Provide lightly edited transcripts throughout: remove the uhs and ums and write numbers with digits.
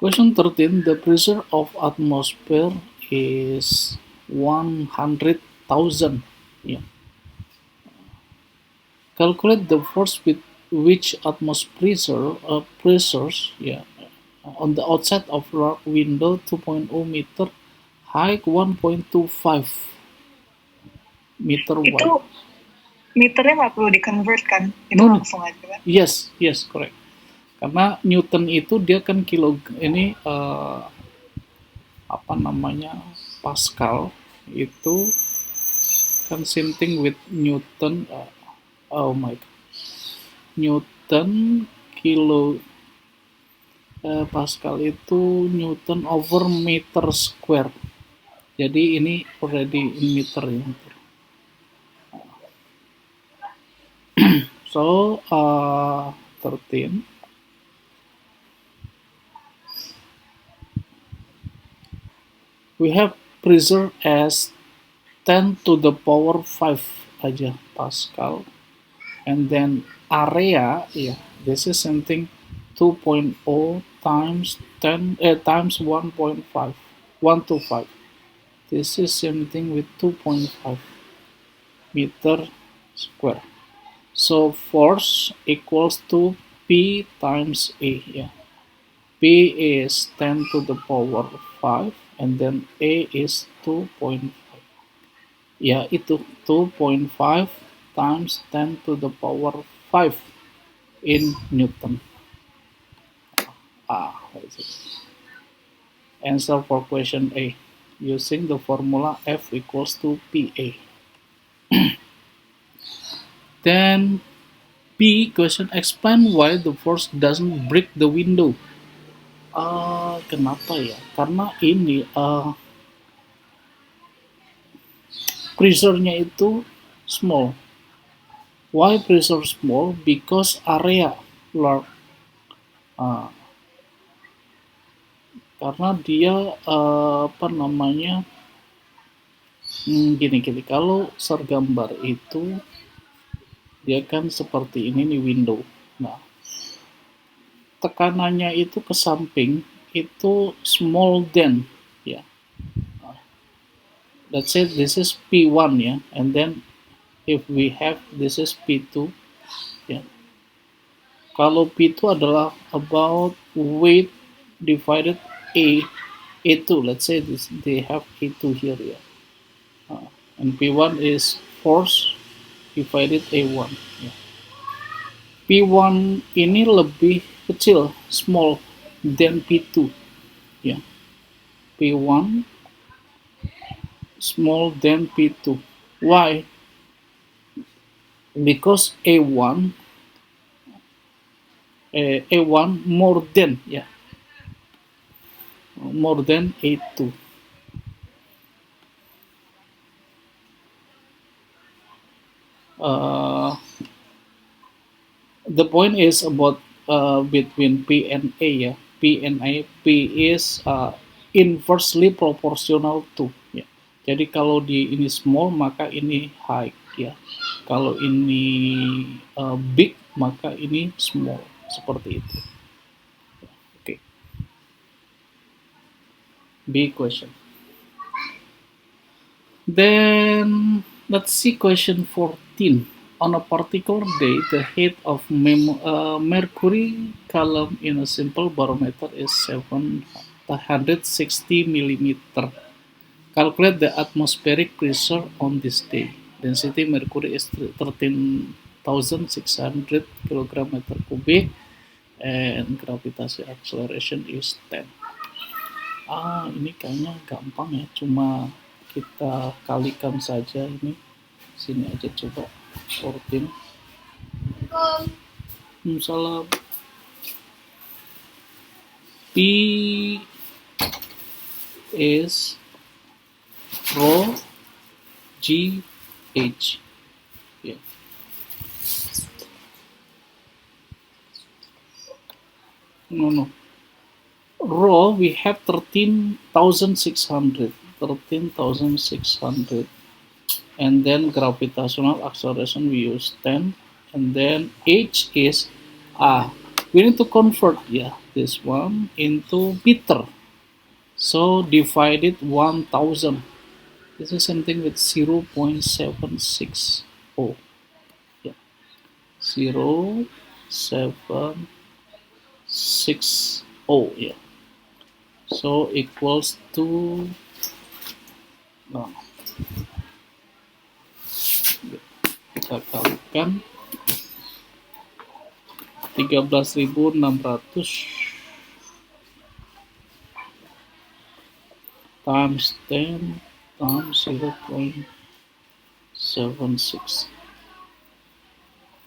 Question 13. The pressure of atmosphere is 100,000. Yeah. Calculate the force with which pressures on the outside of window 2.0 meter, height 1.25 meter Itu wide. meternya nggak perlu di-convert kan? Itu No. langsung aja kan? Yes, correct. Karena Newton itu dia kan Pascal itu kan same thing with Newton. Oh my god, Newton kilo Pascal itu Newton over meter square. Jadi ini already in meter ya. So 13. We have pressure as 10 to the power 5 aja Pascal, and then area, this is something 2.0 times 10 times 1.5 125. This is something with 2.5 meter square. So force equals to P times A. P is 10 to the power 5, and then A is 2.5. Itu 2.5 times 10 to the power 5 in Newton. That's it. Answer for question A using the formula F equals to PA. Then B question, explain why the force doesn't break the window. Kenapa ya? Karena ini pressure-nya itu small. Why pressure small? Because area large. Karena dia gini, kalau sergambar itu dia kan seperti ini nih window. Nah, tekanannya itu ke samping itu small than ya. Let's say this is P1 ya, and then if we have this is P2 ya. Kalau P2 adalah about weight divided A2, let's say they have A2 here ya. And P1 is force divided A1 ya. P1 ini lebih kecil, small than P2 ya. P1 small than P2. Why? Because A1 more than A2. The point is about between P and A ya. P is inversely proportional to ya. Jadi kalau di ini small maka ini high ya. Kalau ini big maka ini small, seperti itu. Okay. B question. Then let's see question 14. On a particular day, the heat of mercury column in a simple barometer is 760 millimeter. Calculate the atmospheric pressure on this day. Density mercury is 13,600 kg meter cubic, and gravitational acceleration is 10. Ini kayaknya gampang ya, cuma kita kalikan saja ini. Sini aja coba 14. Misalnya P is rho G H. Yeah. No. Rho we have 13,600. And then gravitational acceleration we use 10, and then H is we need to convert this one into meter. So divided 1000. This is something with 0.760. Yeah. 0.760. Yeah. So equals to kita kalikan 13.600 times 10 times 0.76,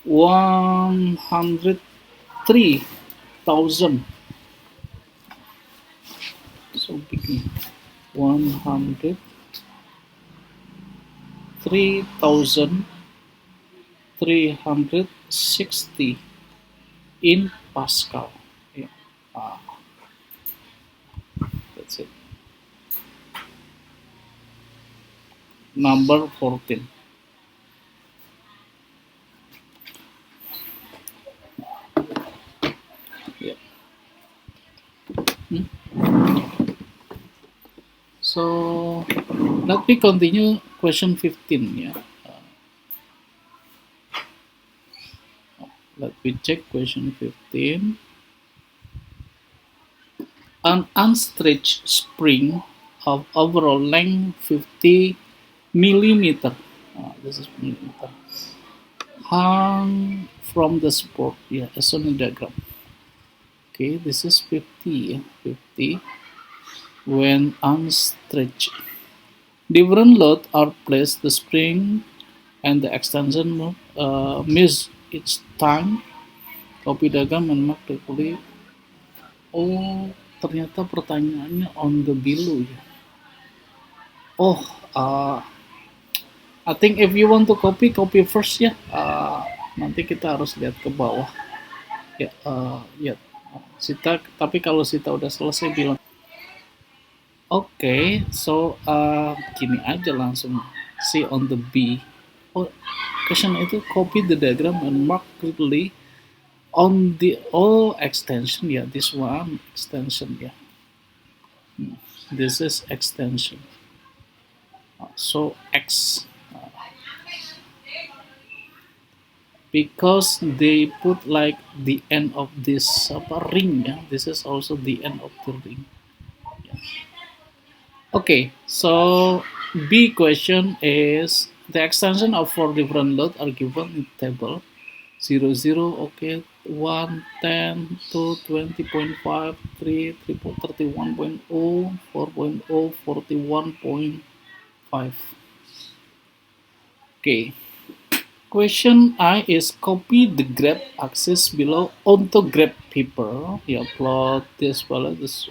103,000. So begin 103,360 in Pascal. Yeah. That's it. Number 14. Yeah. So let me continue question 15. Yeah. Let me check question 15. An unstretched spring of overall length 50 millimeter. This is millimeter. Hung from the support. Yeah, as on the diagram. Okay, this is 50. 50 when unstretched. Different loads are placed. The spring and the extension miss each time. Copy diagram and mark carefully. Oh, ternyata pertanyaannya on the below ya. Oh, I think if you want to copy first ya. Nanti kita harus lihat ke bawah. Ya, ya. Sita, tapi kalau Sita udah selesai bilang. Oke, so gini aja langsung. See on the B. Oh, question itu copy the diagram and mark clearly on the extension. Yeah, this one extension. Yeah, this is extension. So X. Because they put like the end of this ring. Yeah, this is also the end of the ring. Yeah. Okay, so B question is the extension of 4 different loads are given in table 0, 0, okay, 1, 10, 2, 20.5, 3, 31.0, 4.0, 41.5. Okay. Question I is copy the graph axis below onto graph paper. Yeah, plot this value this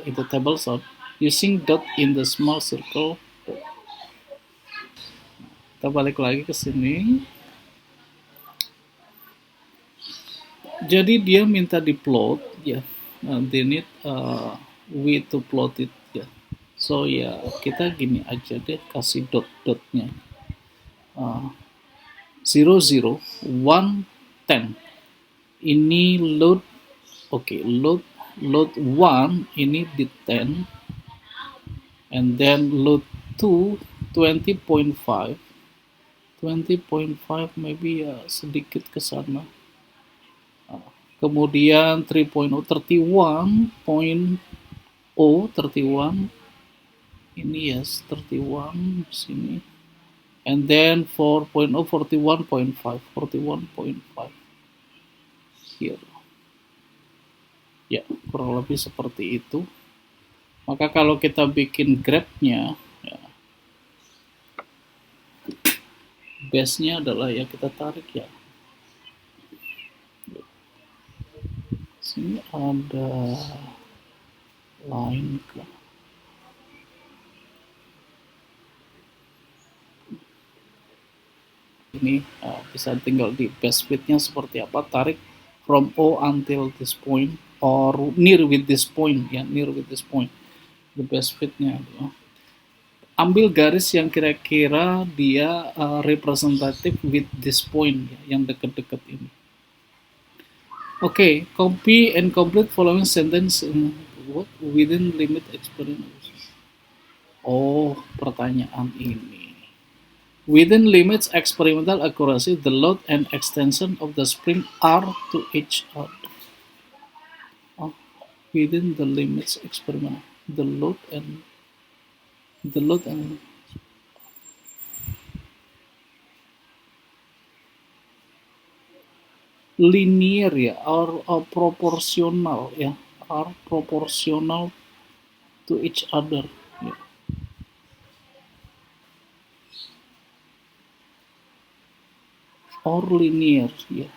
in the table sort using dot in the small circle. Kita balik lagi ke sini. Jadi dia minta di plot ya. They need we to plot it ya. So ya kita gini aja deh, kasih dot-dotnya. 0, 0, 1, 10. Ini load, oke, load 1 ini di 10, and then load 2 20.5, maybe ya sedikit ke sana. Kemudian 3.0 31 ini yes 31 sini, and then 4.0 41.5 here. Ya, kurang lebih seperti itu. Maka kalau kita bikin graph-nya, ya, base-nya adalah ya kita tarik ya. Sini ada line ke. Ini bisa tinggal di base width-nya seperti apa, tarik from O until this point or near with this point ya, near with this point. The base width-nya ambil garis yang kira-kira dia representative with this point ya, yang dekat-dekat ini. Okay, copy and complete following sentence in what within limit experiment. Oh, pertanyaan ini. Within limits experimental accuracy, the load and extension of the spring are to each other. Oh, within the limits experiment, the load and linear ya, or proportional ya, are proportional to each other. Ya. Or linear, yeah.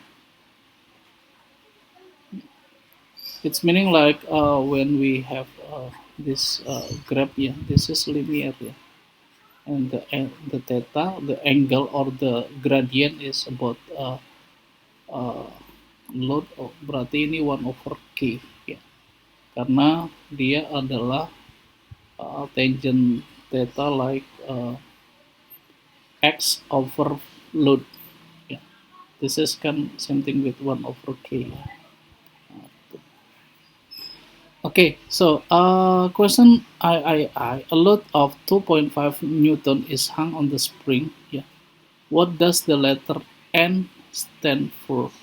It's meaning like when we have this graph, yeah, this is linear, yeah, and the theta, the angle or the gradient is about uh, load, berarti ini 1/k, ya, karena dia adalah tangent theta like x over load, ya. This is kan same thing with 1/k, ya. Okay, so question a load of 2.5 Newton is hung on the spring. Yeah. What does the letter N stand for?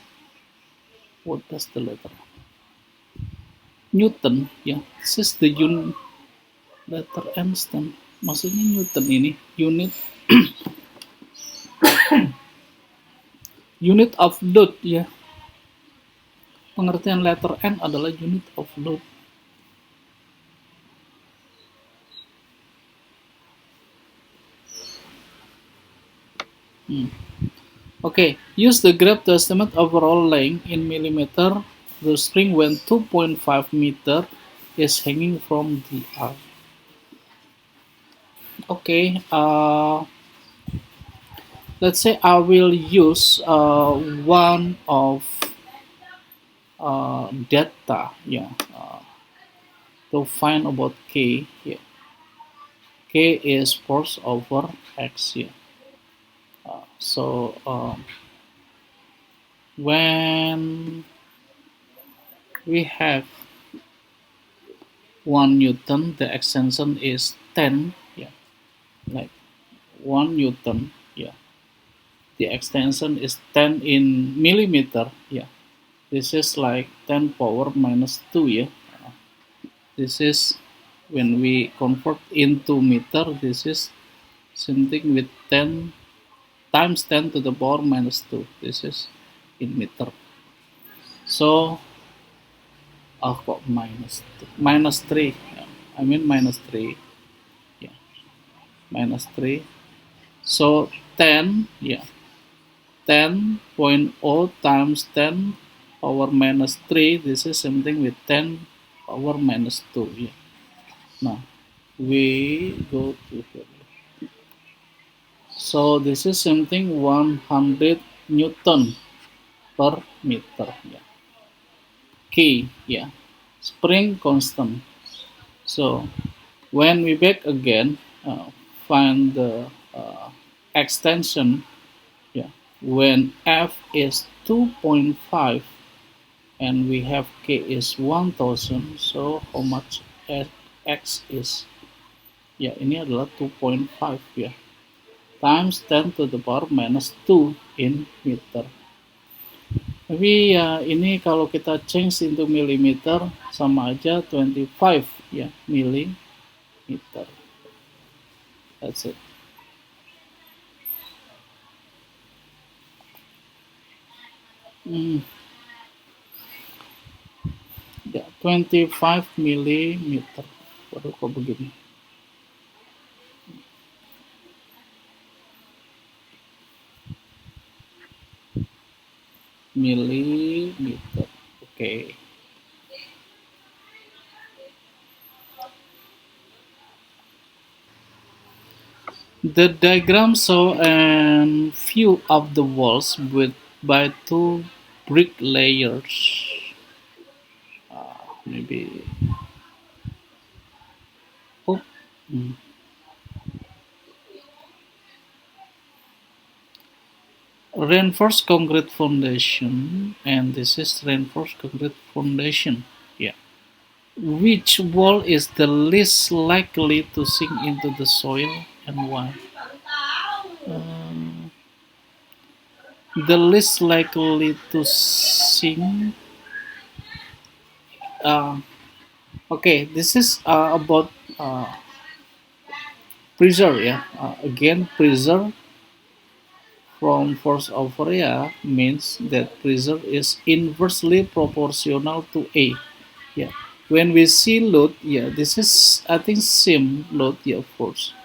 What does the letter Newton? Yeah, this is the letter N stand. Maksudnya Newton ini unit of load ya. Pengertian letter N adalah unit of load. Okay, use the graph to estimate overall length in millimeter the string when 2.5 meter is hanging from the arm. Okay, let's say I will use one of data, yeah, to find about k. Yeah, k is force over x. Yeah, so when we have 1 Newton, the extension is 10. Yeah, like 1 Newton. Yeah, the extension is 10 in millimeter. Yeah, this is like 10 power minus 2. Yeah, this is when we convert into meter. This is something with 10 times 10 to the power minus 2. This is in meter. So kok minus 2? Minus 3. Yeah, I mean minus 3. Yeah, minus 3. So 10, yeah, 10.0 times 10 power minus 3, this is something with 10 power minus 2. Yeah. Now, we go to here. So, this is something 100 Newton per meter. Yeah. K, yeah, spring constant. So, when we back again, find the extension. Yeah, when f is 2.5 and we have k is 1000, so how much x is? Ya, ini adalah 2.5 ya, times 10 to the power minus 2 in meter. Tapi ya ini kalau kita change into millimeter sama aja 25 ya, millimeter. That's it. Ya, 25 millimeter. Waduh, kok begini? Millimeter. Okay. The diagram shows a view of the walls with by two brick layers. Maybe. Oh. reinforced concrete foundation, and this is reinforced concrete foundation. Yeah. Which wall is the least likely to sink into the soil and why? Um, the least likely to sink. Uh, okay, this is about pressure. Yeah. Again, pressure from force of area means that pressure is inversely proportional to A. Yeah. When we see load, yeah, this is I think same load, yeah, force,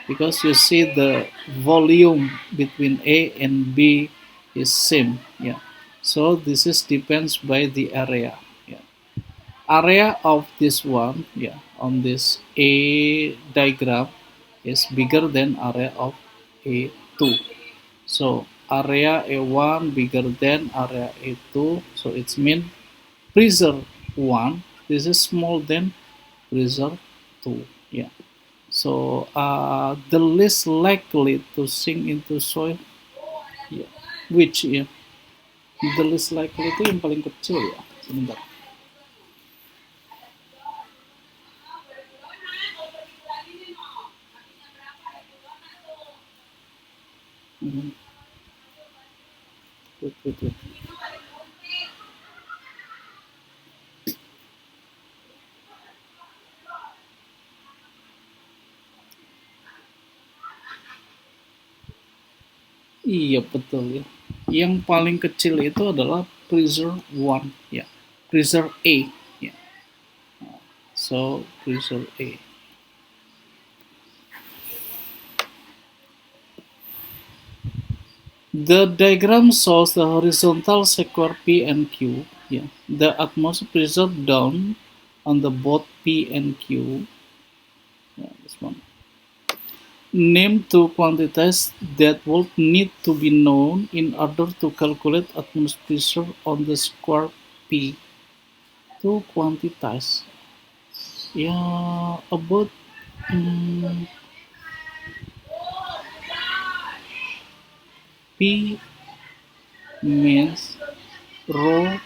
because you see the volume between A and B is same. Yeah. So this is depends by the area. Yeah. Area of this one, yeah, on this A diagram is bigger than area of A2. So area A1 bigger than area A2. So it's mean pressure 1, this is small than pressure 2. Yeah. So the least likely to sink into soil, yeah. Which ya? The least likely itu yang paling kecil ya. Sebentar. Hmm. Wait, wait, wait. Iya betul ya. Yang paling kecil itu adalah pressure 1 ya. Pressure A ya. So pressure A. The diagram shows the horizontal square P and Q. Yeah. The atmospheric pressure down on the both P and Q. Yeah, this one. Name two quantities that would need to be known in order to calculate atmospheric pressure on the square P. Two quantities. Yeah, about P means rho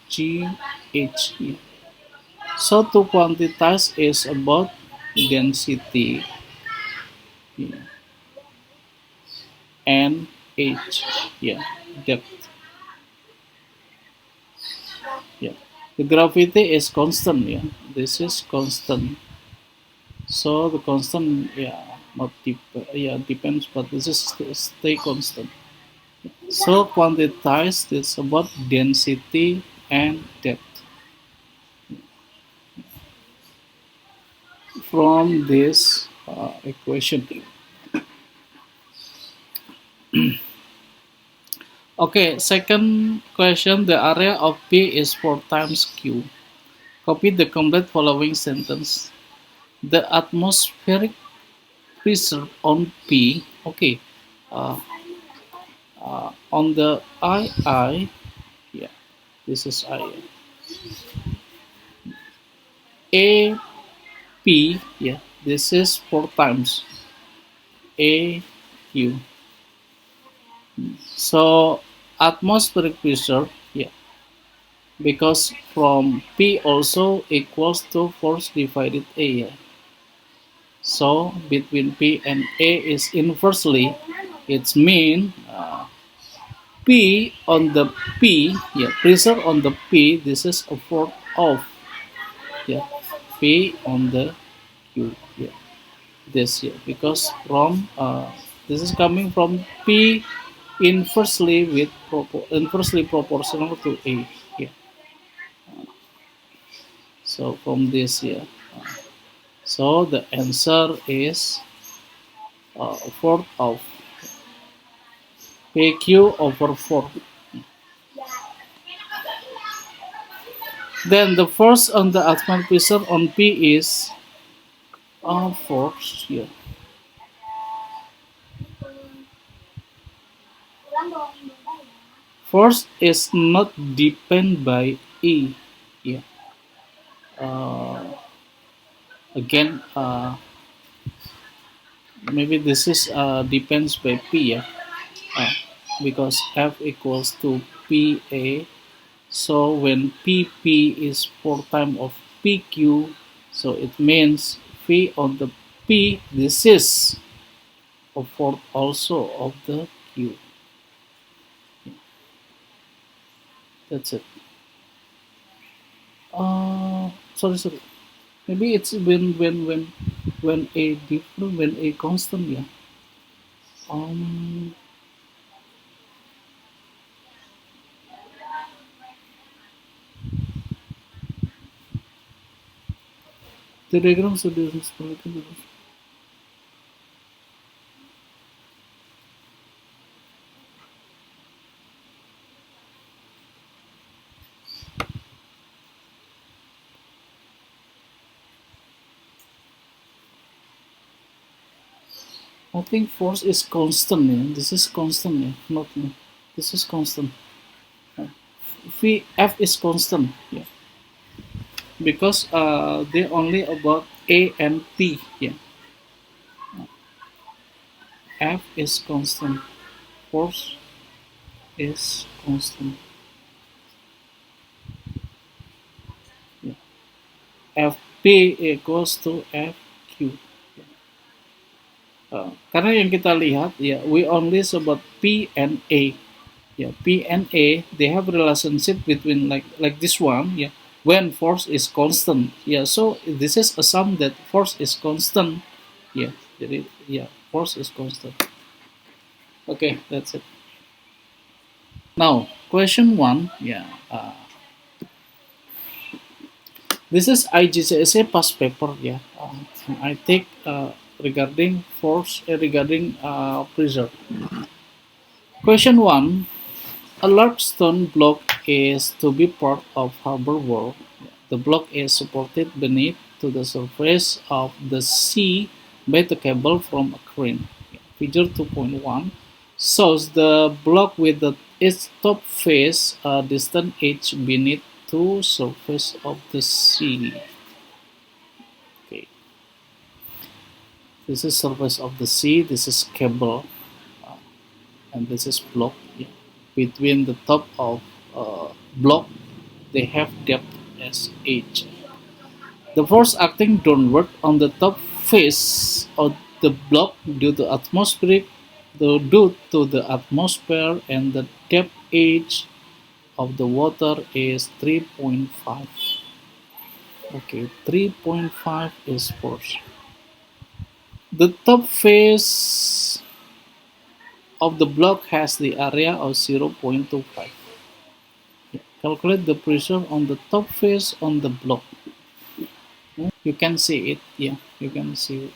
G H. Yeah. So two quantities is about density, yeah, and H, yeah, depth. Yeah. The gravity is constant, yeah. This is constant. So the constant, yeah, not deep, yeah, depends, but this is stay constant. So quantized is about density and depth. From this equation. Okay, second question. The area of P is 4 times Q. Copy the complete following sentence. The atmospheric pressure on P, okay, uh, on the II, yeah, this is I. AP, yeah, this is 4 times AQ. So atmospheric pressure, yeah, because from P also equals to force divided A. Yeah. So between P and A is inversely, it's mean P on the P, yeah, pressure on the P, this is a fourth of, yeah, P on the Q, yeah, this, yeah, because from, this is coming from P inversely with inversely proportional to A, yeah, so from this, yeah, so the answer is fourth of PQ over 4. Then the force on the atmospheric pressure on P is force here. Force is not depend by E. Yeah. Uh, Again, maybe this is depends by P. Yeah. because F equals to PA. So when PP is 4 times of PQ, so it means V on the P, this is a fourth also of the Q. That's it. Sorry. Maybe it's when a different, when a constant, yeah. Um, the diagram suggests I think force is constant. Yeah? This is constant. Yeah? Not yeah. This is constant. F is constant. Yeah, because they only about A and P. Yeah, F is constant. Force is constant. Yeah. Fp equals to Fq. Karena yang kita lihat ya, we only sebut P and A. Yeah, P and A, they have relationship between like this one. Yeah, when force is constant. Yeah, so this is assume that force is constant. Yeah, yeah, force is constant. Okay, that's it. Now, question one. Yeah, this is Igcse past paper. Yeah, I take regarding force, regarding pressure. Question one. A large stone block is to be part of harbor wall. The block is supported beneath to the surface of the sea by the cable from a crane. Figure 2.1 shows the block with its top face a distant edge beneath to surface of the sea. Okay, this is surface of the sea. This is cable, and this is block. Yeah. Between the top of block, they have depth as h. The force acting downward on the top face of the block due to atmosphere and the depth h of the water is 3.5. Okay, 3.5 is force. The top face of the block has the area of 0.25. Calculate the pressure on the top face on the block. You can see it. Yeah, you can see it.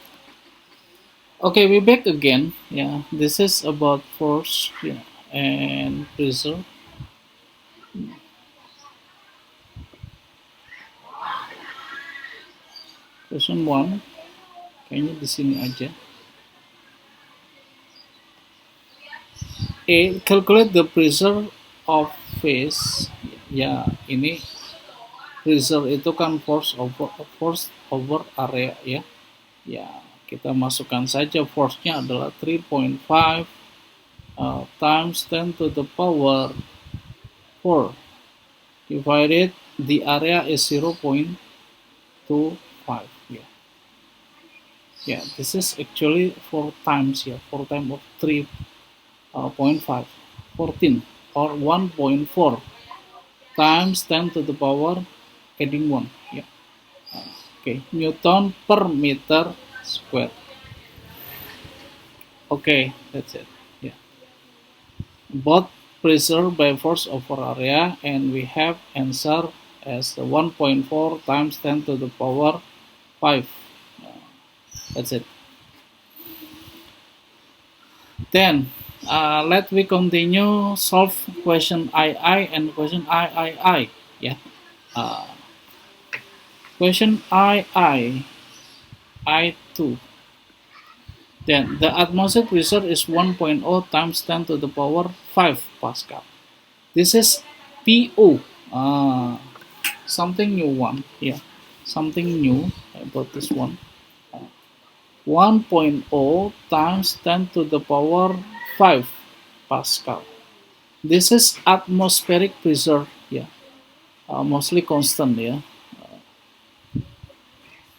Okay, we back again. Yeah, this is about force. Yeah, and pressure. Question one. Kayaknya di sini aja. A. Calculate the pressure of face. Ya, ini pressure itu kan force over area ya. Ya, kita masukkan saja force-nya adalah 3.5 times 10 to the power 4 divided the area is 0.25. Yeah. Yeah, this is actually 4 times here. 4 times of 3.5, 14 or 1.4 times 10 to the power adding 1. Yeah. Okay, Newton per meter square. Okay, that's it. Yeah. Both pressure by force over area, and we have answer as 1.4 times 10 to the power 5. That's it. Then let we continue solve question II and question III. Yeah. Question II, I2. Then the atmospheric pressure is 1.0 times 10 to the power 5 Pascal. This is PO. Something new one. Yeah, something new about this one. 1.0 times 10 to the power 5. Pascal. This is atmospheric pressure, ya, mostly constant, ya.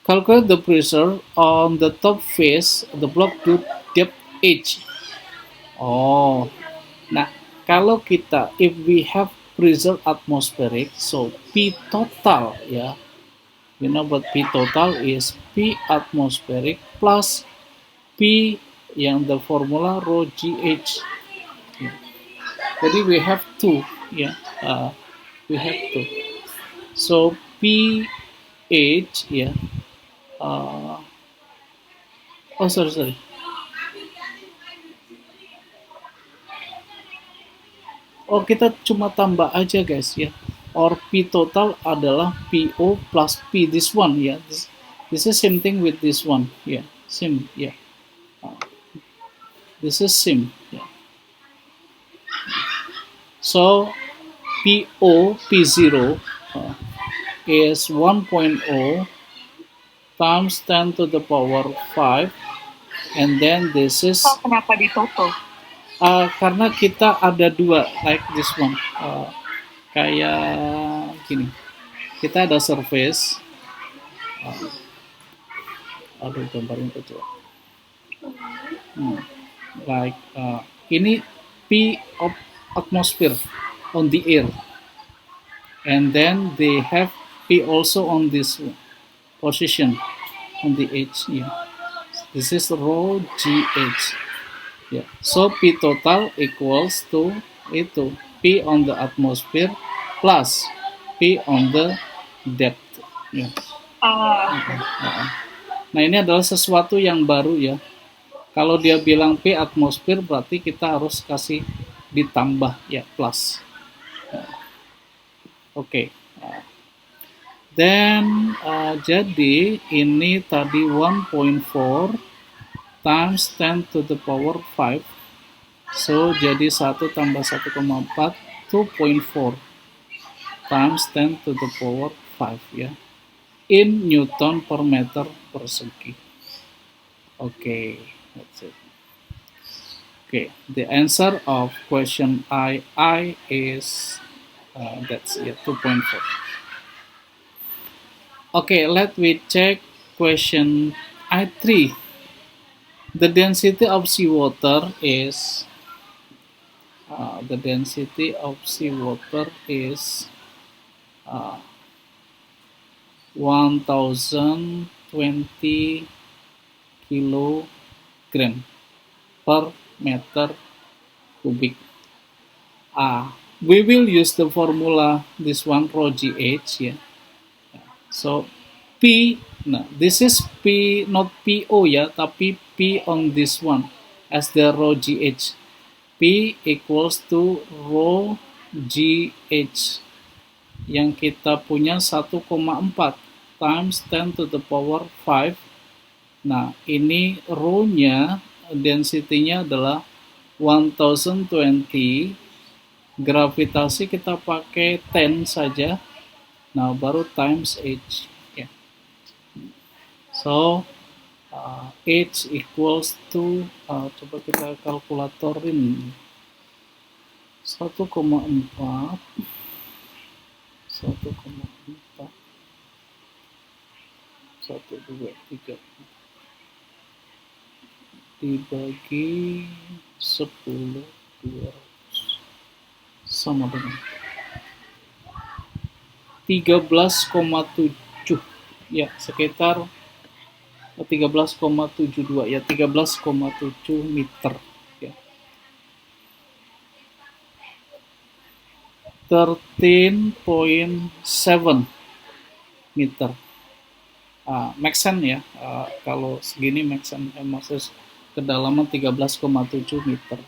Calculate the pressure on the top face the block to depth H. Oh, nah, kalau kita, if we have pressure atmospheric, so P total, ya, you know what P total is? P atmospheric plus P yang the formula rho GH. Ya. Jadi we have two, ya, we have two. So PH, ya, oh sorry. Oh, kita cuma tambah aja guys, ya. Or P total adalah PO plus P this one, ya. This is same thing with this one, ya. Same, ya. This is same, ya. So PO P0 is 1.0 times 10 to the power 5, and then this is Kenapa ditoto? karena kita ada dua, like this one, kayak gini, kita ada surface, aduh gambarin kecil, like ini P of atmosphere on the air, and then they have P also on this position on the edge, yeah. This is rho GH. Yeah. So P total equals to itu P on the atmosphere plus P on the depth. Yeah. Nah, ini adalah sesuatu yang baru, ya. Kalau dia bilang P atmosfer, berarti kita harus kasih ditambah, ya, plus. Oke. Then jadi ini tadi 1.4 times 10 to the power 5. So jadi 1 tambah 1,4, 2.4 times 10 to the power 5, ya. In Newton per meter persegi. Okay, that's it. Okay, the answer of question I is that's it, 2.4. Okay, let me check question I3. The density of seawater is 1020 kilogram per meter kubik. We will use the formula, this one, rho GH, ya. So P, nah, this is P, not PO, ya, tapi P on this one as the rho GH. P equals to rho GH yang kita punya 1,4 times 10 to the power 5. Nah, ini rho-nya, density-nya adalah 1020. Gravitasi kita pakai 10 saja. Nah, baru times H. Yeah. So, H equals to, coba kita kalkulatorin, 1,4, 1,4 1, 2, 3 dibagi 10, 200 sama dengan 13,7, ya, sekitar 13,72, ya, 13,7 meter, ya. 13.7 meter. Make sense, ya, kalau segini make sense, maksudnya kedalaman 13,7 meter.